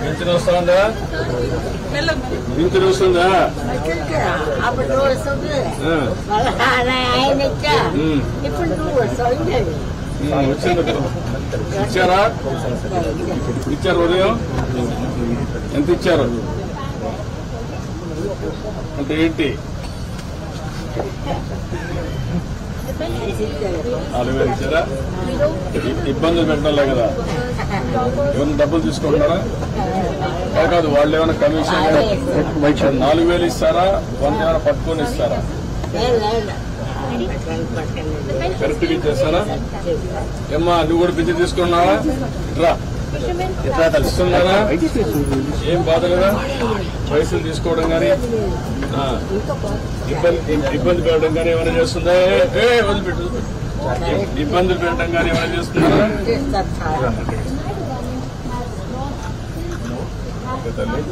Pension వస్తుందా? Pension వస్తుందా? వచ్చింది. ఇచ్చారా? ఇచ్చారు. ఉదయం ఎంత ఇచ్చారు? అంటే ఏంటి? 4,000 ఇచ్చారా? ఇబ్బందులు పెట్టాలే కదా. ఏమైనా డబ్బులు తీసుకుంటారా? కాదు, వాళ్ళు ఏమైనా కమిషన్ 4,000 ఇస్తారా? 100 ఏమైనా పట్టుకొని ఇస్తారా? కరెక్ట్గా ఇచ్చేస్తారా? ఏమ్మా, నువ్వు కూడా పింఛన్ తీసుకున్నావా? ఇట్లా తెలుస్తున్నారా? ఏం బాధ కదా పైసలు తీసుకోవడం కానీ ఇబ్బంది పెట్టడం కానీ ఏమైనా చేస్తుందా? వదిలిపెట్టు. ఇబ్బందులు పెట్టడం కానీ ఏమైనా చేస్తున్నారా? తల్లి